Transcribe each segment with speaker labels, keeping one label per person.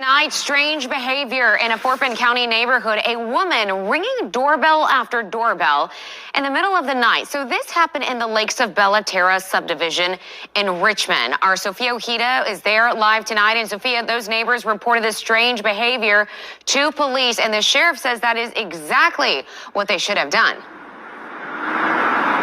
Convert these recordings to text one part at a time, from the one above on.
Speaker 1: Tonight, strange behavior in a Fort Bend County neighborhood. A woman ringing doorbell after doorbell in the middle of the night. So this happened in the Lakes of Bella Terra subdivision in Richmond. Our Sophia Ojeda is there live tonight. And Sophia, those neighbors reported this strange behavior to police. And the sheriff says that is exactly what they should have done.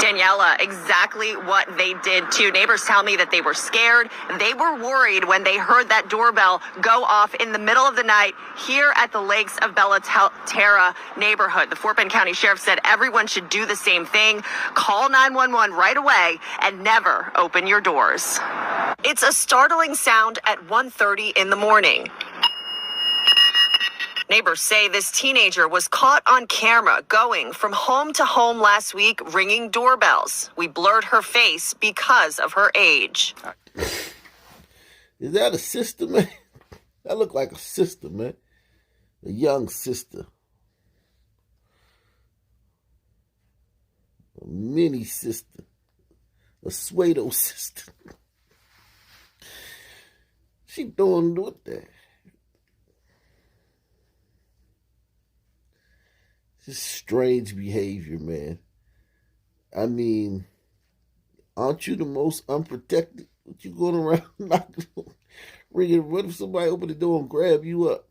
Speaker 2: Daniela, exactly what they did too. Neighbors tell me that they were scared. They were worried when they heard that doorbell go off in the middle of the night here at the Lakes of Bella Terra neighborhood. The Fort Bend County Sheriff said everyone should do the same thing. Call 911 right away and never open your doors. It's a startling sound at 1:30 in the morning. Neighbors say this teenager was caught on camera going from home to home last week ringing doorbells. We blurred her face because of her age.
Speaker 3: Is that a sister, man? That looked like a sister, man. A young sister. A mini sister. A pseudo sister. She doing what that? Just strange behavior, man. I mean, aren't you the most unprotected? What you going around knocking, ringing? What if somebody open the door and grab you up?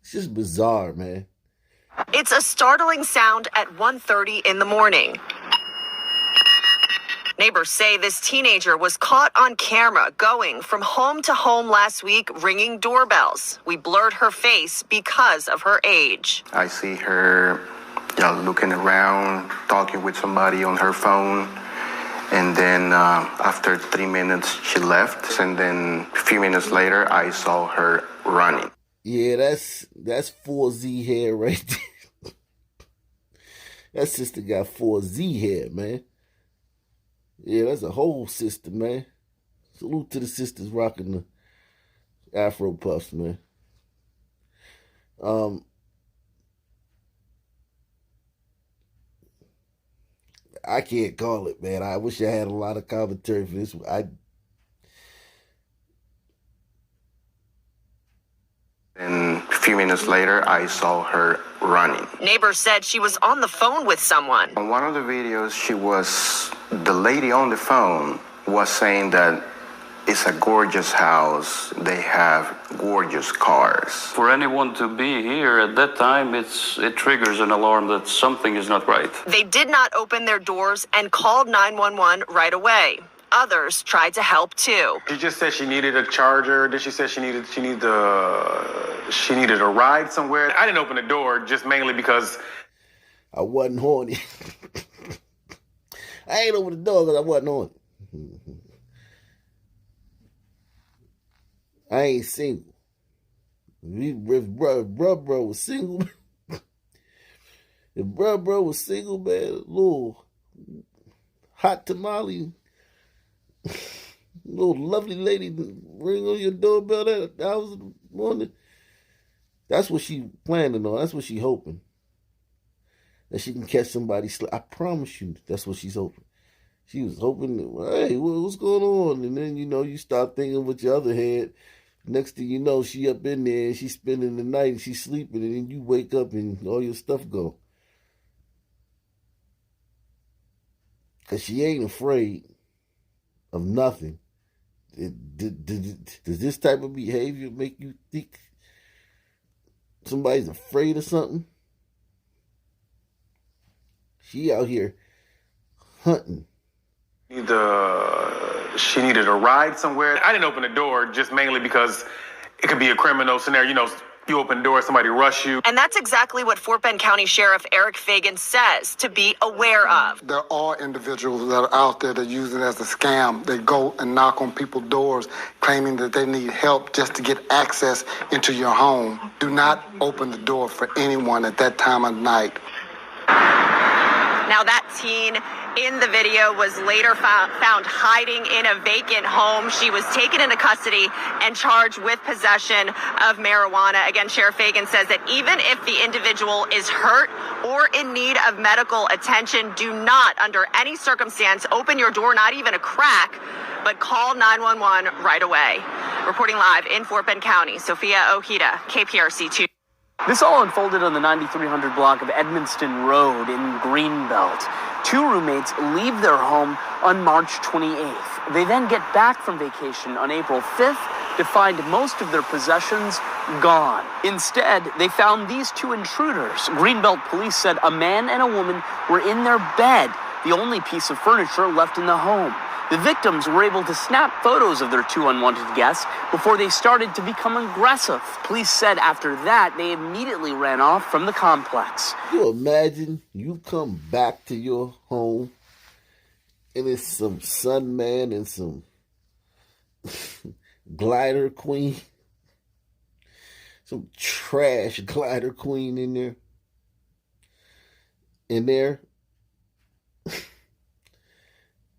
Speaker 3: It's just bizarre, man.
Speaker 2: It's a startling sound at 1:30 in the morning. Neighbors say this teenager was caught on camera going from home to home last week ringing doorbells. We blurred her face because of her age.
Speaker 4: I see her looking around, talking with somebody on her phone. And then after 3 minutes, she left. And then a few minutes later, I saw her running.
Speaker 3: Yeah, that's 4Z hair right there. That sister got 4Z hair, man. Yeah, that's a whole sister, man. Salute to the sisters rocking the Afro puffs, man. I can't call it, man. I wish I had a lot of commentary for this.
Speaker 4: And a few minutes later, I saw her running.
Speaker 2: Neighbors said she was on the phone with someone.
Speaker 4: On one of the videos, the lady on the phone was saying that it's a gorgeous house. They have gorgeous cars.
Speaker 5: For anyone to be here at that time, it triggers an alarm that something is not right.
Speaker 2: They did not open their doors and called 911 right away. Others tried to help too.
Speaker 6: She just said she needed a charger. Then she said she needed a ride somewhere. I didn't open the door just mainly because
Speaker 3: I wasn't horny. I ain't open the door because I wasn't horny. I ain't single. If bro was single, if bro was single, man, little hot tamale, little lovely lady ring on your doorbell that hours in the morning. That's what she planning on. That's what she hoping. That she can catch somebody. I promise you, that's what she's hoping. She was hoping, hey, what's going on? And then, you start thinking with your other head. Next thing you know, she up in there and she's spending the night and she's sleeping. And then you wake up and all your stuff go. Because she ain't afraid of nothing. Does this type of behavior make you think somebody's afraid of something? She out here hunting.
Speaker 6: she needed a ride somewhere. I didn't open the door just mainly because it could be a criminal scenario. You know, you open the door, somebody rush you.
Speaker 2: And that's exactly what Fort Bend County Sheriff Eric Fagan says to be aware of.
Speaker 7: There are individuals that are out there that use it as a scam. They go and knock on people's doors claiming that they need help just to get access into your home. Do not open the door for anyone at that time of night.
Speaker 2: Now that teen in the video was later found hiding in a vacant home. She was taken into custody and charged with possession of marijuana. Again, Sheriff Fagan says that even if the individual is hurt or in need of medical attention, do not, under any circumstance, open your door, not even a crack, but call 911 right away. Reporting live in Fort Bend County, Sophia Ojeda, KPRC2.
Speaker 8: This all unfolded on the 9300 block of Edmonston Road in Greenbelt. Two roommates leave their home on March 28th. They then get back from vacation on April 5th to find most of their possessions gone. Instead, they found these two intruders. Greenbelt police said a man and a woman were in their bed, the only piece of furniture left in the home. The victims were able to snap photos of their two unwanted guests before they started to become aggressive. Police said after that, they immediately ran off from the complex.
Speaker 3: You imagine you come back to your home and it's some sun man and some glider queen, some trash glider queen in there.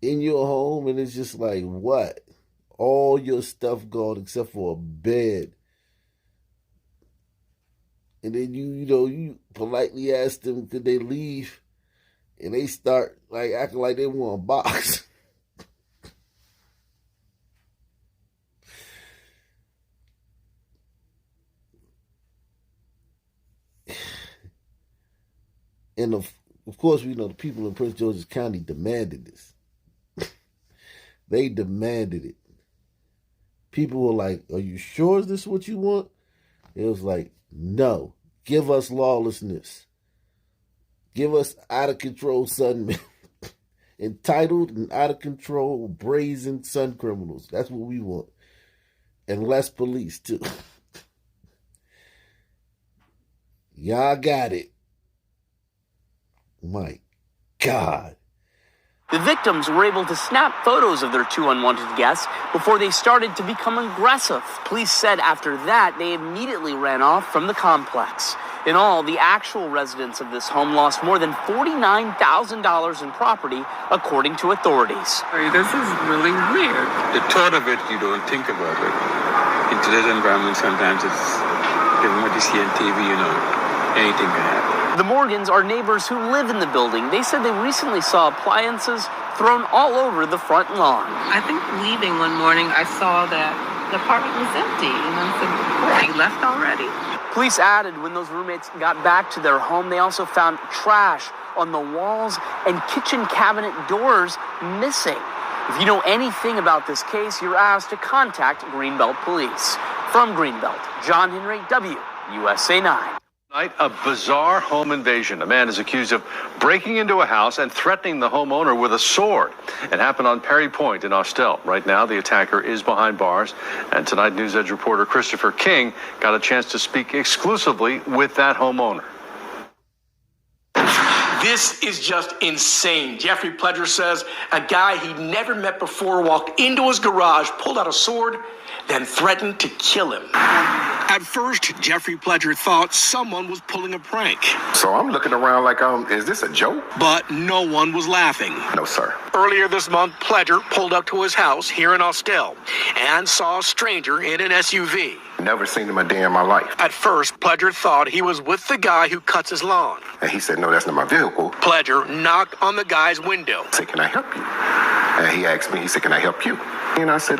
Speaker 3: In your home, and it's just like, what? All your stuff gone except for a bed. And then you politely ask them, could they leave? And they start like acting like they want a box. And of course, we know the people in Prince George's County demanded this. They demanded it. People were like, are you sure is this what you want? It was like, no. Give us lawlessness. Give us out-of-control sunmen. Entitled and out-of-control brazen sun criminals. That's what we want. And less police, too. Y'all got it. My God.
Speaker 8: The victims were able to snap photos of their two unwanted guests before they started to become aggressive. Police said after that, they immediately ran off from the complex. In all, the actual residents of this home lost more than $49,000 in property, according to authorities.
Speaker 9: This is really weird.
Speaker 10: The thought of it, you don't think about it. In today's environment, sometimes it's, given what you see on TV, anything can happen.
Speaker 8: The Morgans are neighbors who live in the building. They said they recently saw appliances thrown all over the front lawn.
Speaker 9: I think leaving one morning, I saw that the apartment was empty. And I said, oh, you left already?
Speaker 8: Police added when those roommates got back to their home, they also found trash on the walls and kitchen cabinet doors missing. If you know anything about this case, you're asked to contact Greenbelt Police. From Greenbelt, John Henry, WUSA 9.
Speaker 11: Tonight, a bizarre home invasion. A man is accused of breaking into a house and threatening the homeowner with a sword. It happened on Perry Point in Austell. Right now, the attacker is behind bars. And tonight, News Edge reporter Christopher King got a chance to speak exclusively with that homeowner.
Speaker 12: This is just insane. Jeffrey Pledger says a guy he never met before walked into his garage, pulled out a sword, then threatened to kill him. At first, Jeffrey Pledger thought someone was pulling a prank.
Speaker 4: So I'm looking around like, is this a joke?
Speaker 12: But no one was laughing.
Speaker 4: No, sir.
Speaker 12: Earlier this month, Pledger pulled up to his house here in Austell and saw a stranger in an SUV.
Speaker 4: Never seen him a day in my life.
Speaker 12: At first, Pledger thought he was with the guy who cuts his lawn.
Speaker 4: And he said, no, that's not my vehicle.
Speaker 12: Pledger knocked on the guy's window.
Speaker 4: I said, can I help you? And he asked me, he said, can I help you? And I said,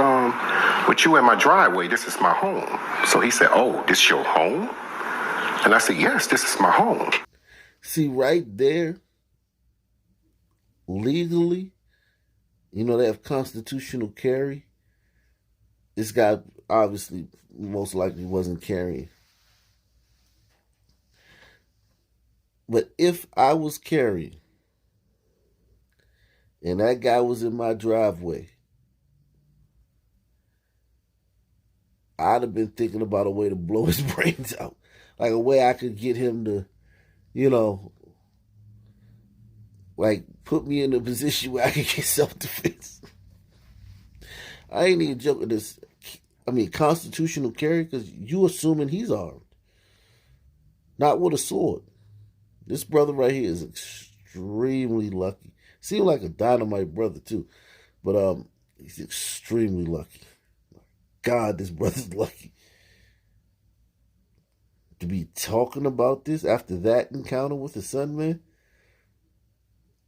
Speaker 4: with you in my driveway, this is my home. So he said, oh, this your home? And I said, yes, this is my home.
Speaker 3: See, right there, legally, they have constitutional carry. This guy obviously most likely wasn't carrying. But if I was carrying and that guy was in my driveway, I'd have been thinking about a way to blow his brains out. Like a way I could get him to, like put me in a position where I could get self-defense. I ain't even joking this. I mean, constitutional carry, because you assuming he's armed. Not with a sword. This brother right here is extremely lucky. Seems like a dynamite brother too. But he's extremely lucky. God, this brother's lucky to be talking about this after that encounter with the sun man.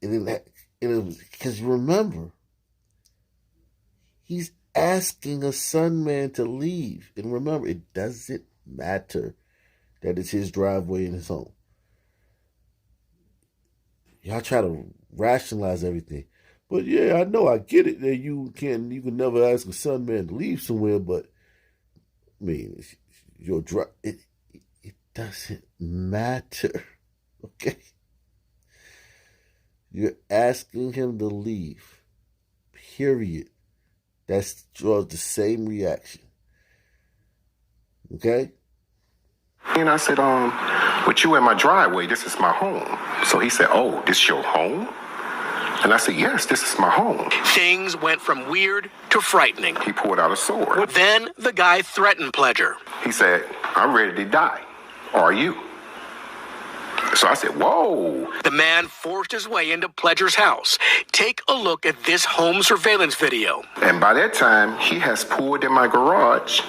Speaker 3: And then because remember, he's asking a Sun man to leave. And remember, it doesn't matter that it's his driveway and his home. Y'all try to rationalize everything. But yeah, I know, I get it that you can never ask a Sun man to leave somewhere, but I mean, your drive, it doesn't matter. Okay? You're asking him to leave. Period. That draws the same reaction. Okay?
Speaker 4: And I said, but you in my driveway, this is my home. So he said, oh, this your home? And I said, yes, this is my home.
Speaker 12: Things went from weird to frightening.
Speaker 4: He pulled out a sword.
Speaker 12: Then the guy threatened Pledger.
Speaker 4: He said, I'm ready to die. Are you? So I said, whoa.
Speaker 12: The man forced his way into Pledger's house. Take a look at this home surveillance video.
Speaker 4: And by that time, he has pulled in my garage,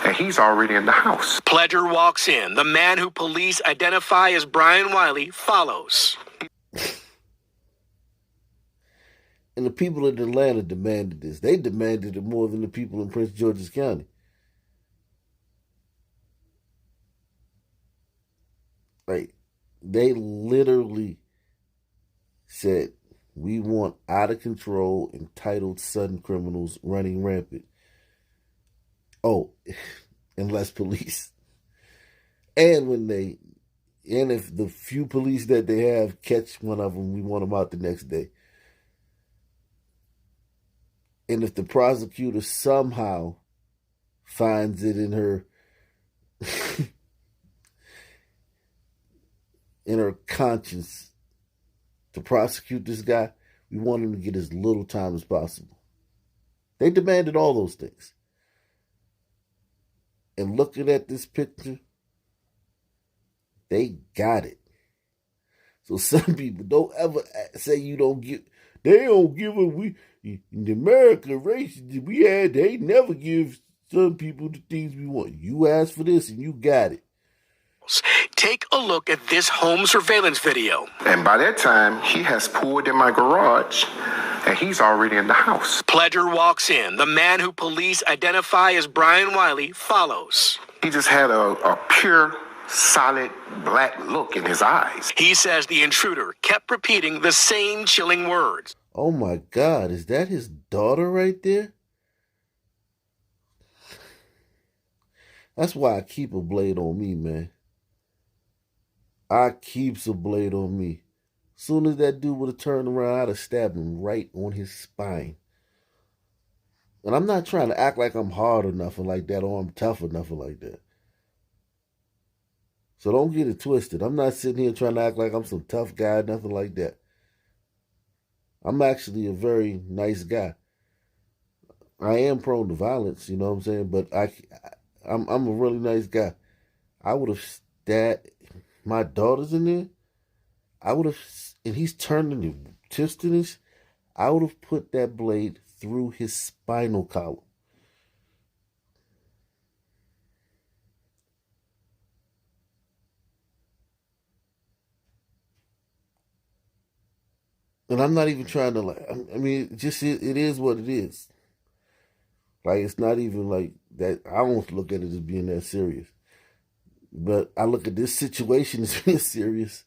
Speaker 4: and he's already in the house.
Speaker 12: Pledger walks in. The man who police identify as Brian Wiley follows.
Speaker 3: And the people in Atlanta demanded this. They demanded it more than the people in Prince George's County. Like, they literally said, we want out of control, entitled Southern criminals running rampant. Oh, and less police. And if the few police that they have catch one of them, we want them out the next day. And if the prosecutor somehow finds it in her in her conscience to prosecute this guy, we want him to get as little time as possible. They demanded all those things. And looking at this picture, they got it. So some people don't ever say you don't give. They don't give a we in the American race we had. They never give some people the things we want. You asked for this and you got it.
Speaker 12: Take a look at this home surveillance video.
Speaker 4: And by that time, he has pulled in my garage, and he's already in the house.
Speaker 12: Pledger walks in. The man who police identify as Brian Wiley follows.
Speaker 4: He just had a pure, solid black look in his eyes.
Speaker 12: He says the intruder kept repeating the same chilling words.
Speaker 3: Oh my God, is that his daughter right there? That's why I keep a blade on me, man. I keeps a blade on me. Soon as that dude would have turned around, I'd have stabbed him right on his spine. And I'm not trying to act like I'm hard or nothing like that, or I'm tough or nothing like that. So don't get it twisted. I'm not sitting here trying to act like I'm some tough guy, nothing like that. I'm actually a very nice guy. I am prone to violence, you know what I'm saying? But I'm a really nice guy. I would have stabbed my daughter's in there. I would have, and he's turning the twisting this. I would have put that blade through his spinal column. And I'm not even trying to I mean, it is what it is. Like, it's not even like that. I don't look at it as being that serious. But I look at this situation as being serious.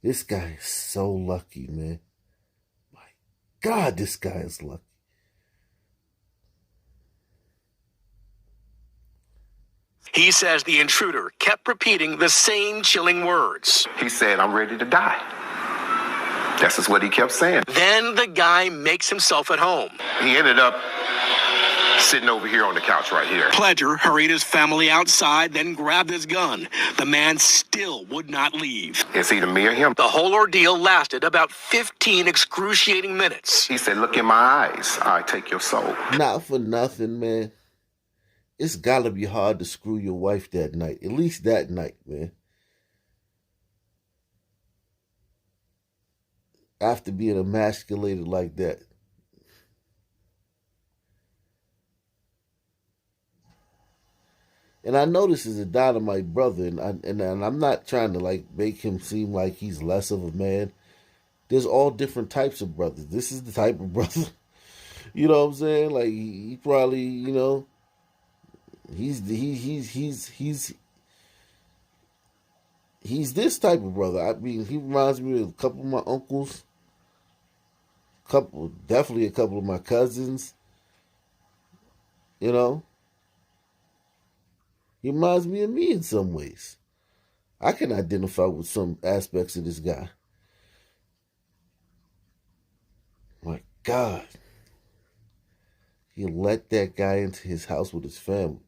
Speaker 3: This guy is so lucky, man. My God, this guy is lucky.
Speaker 12: He says the intruder kept repeating the same chilling words.
Speaker 4: He said, I'm ready to die. That's just what he kept saying.
Speaker 12: Then the guy makes himself at home.
Speaker 4: He ended up sitting over here on the couch right here.
Speaker 12: Pledger hurried his family outside, then grabbed his gun. The man still would not leave.
Speaker 4: It's either me or him.
Speaker 12: The whole ordeal lasted about 15 excruciating minutes.
Speaker 4: He said, look in my eyes. I take your soul.
Speaker 3: Not for nothing, man. It's gotta be hard to screw your wife that night. At least that night, man. After being emasculated like that. And I know this is a dynamite brother, and I'm not trying to like make him seem like he's less of a man. There's all different types of brothers. This is the type of brother, you know what I'm saying? Like he probably, you know, he's this type of brother. I mean, he reminds me of a couple of my uncles, definitely a couple of my cousins. You know, he reminds me of me in some ways. I can identify with some aspects of this guy. My God. He let that guy into his house with his family.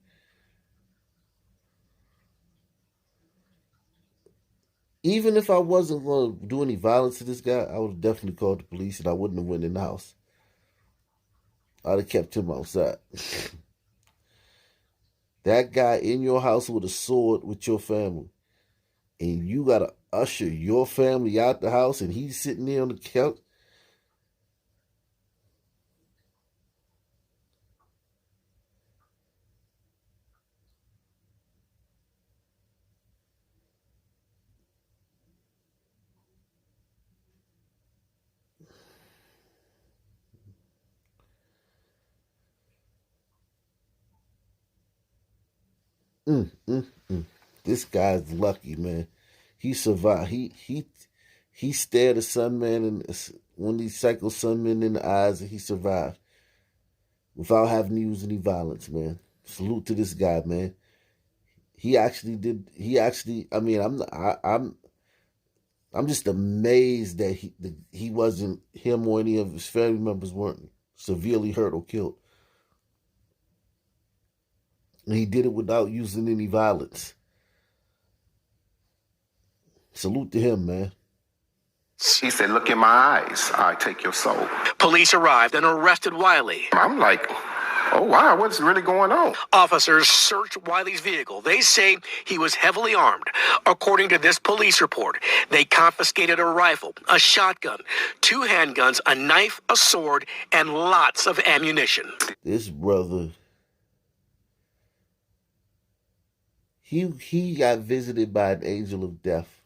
Speaker 3: Even if I wasn't going to do any violence to this guy, I would have definitely called the police and I wouldn't have went in the house. I'd have kept him outside. That guy in your house with a sword with your family, and you got to usher your family out the house, and he's sitting there on the couch. Mm, mm, mm. This guy's lucky, man. He survived. He stared a Sunman and one of these psycho Sunmen in the eyes, and he survived without having to use any violence, man. Salute to this guy, man. He actually did. He actually. I mean, I'm just amazed that he wasn't, him or any of his family members weren't severely hurt or killed. And he did it without using any violence. Salute to him, man.
Speaker 4: He said, "Look in my eyes, I take your soul."
Speaker 12: Police arrived and arrested Wiley.
Speaker 4: I'm like, oh, wow, what's really going on?
Speaker 12: Officers searched Wiley's vehicle. They say he was heavily armed. According to this police report, they confiscated a rifle, a shotgun, 2 handguns, a knife, a sword, and lots of ammunition.
Speaker 3: This brother, he got visited by an angel of death.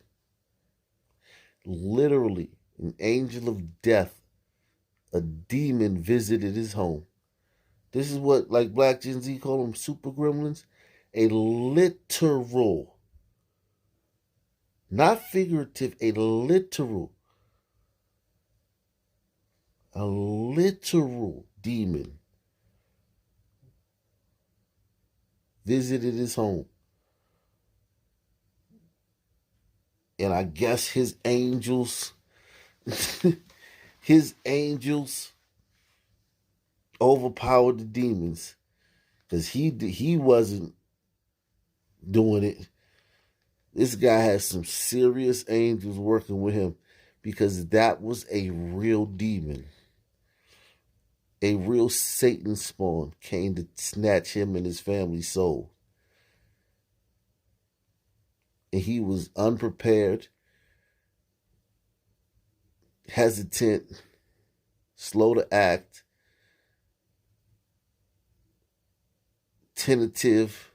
Speaker 3: Literally, an angel of death, a demon visited his home. This is what, like Black Gen Z call them, super gremlins. A literal, not figurative, a literal demon visited his home. And I guess his angels, overpowered the demons, because he wasn't doing it. This guy has some serious angels working with him, because that was a real demon. A real Satan spawn came to snatch him and his family's soul. And he was unprepared, hesitant, slow to act, tentative,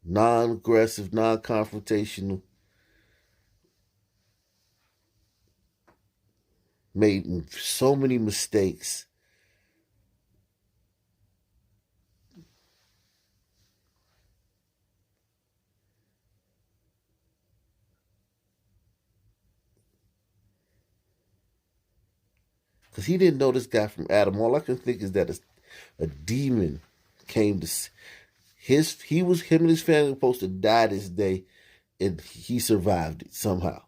Speaker 3: non-aggressive, non-confrontational, made so many mistakes. Because he didn't know this guy from Adam. All I can think is that a demon came to him and his family were supposed to die this day, and he survived it somehow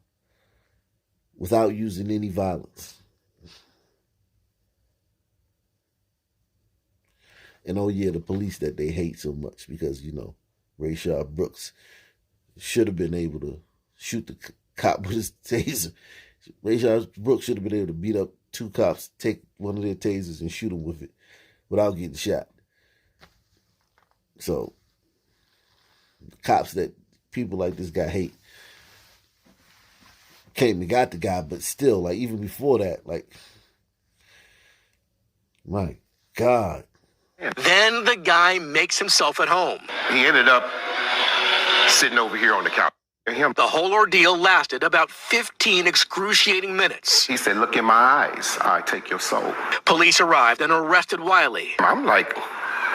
Speaker 3: without using any violence. And oh yeah, the police that they hate so much, because, you know, Rayshard Brooks should have been able to shoot the cop with his taser. Rayshard Brooks should have been able to beat up 2 cops, take one of their tasers and shoot them with it without getting shot. So, the cops that people like this guy hate came and got the guy, but still, like, even before that, like, my God.
Speaker 12: Then the guy makes himself at home.
Speaker 13: He ended up sitting over here on the couch.
Speaker 12: The whole ordeal lasted about 15 excruciating minutes.
Speaker 13: He said, "Look in my eyes. I take your soul."
Speaker 12: Police arrived and arrested Wiley.
Speaker 13: I'm like,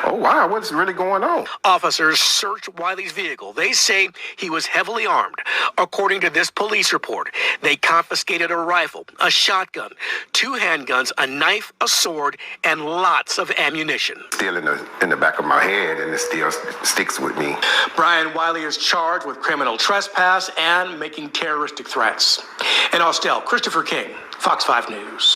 Speaker 13: oh, wow, what's really going on?
Speaker 12: Officers searched Wiley's vehicle. They say he was heavily armed. According to this police report, they confiscated a rifle, a shotgun, 2 handguns, a knife, a sword, and lots of ammunition.
Speaker 13: Still in the back of my head, and it still sticks with me.
Speaker 12: Brian Wiley is charged with criminal trespass and making terroristic threats. In Austell, Christopher King, Fox 5 News.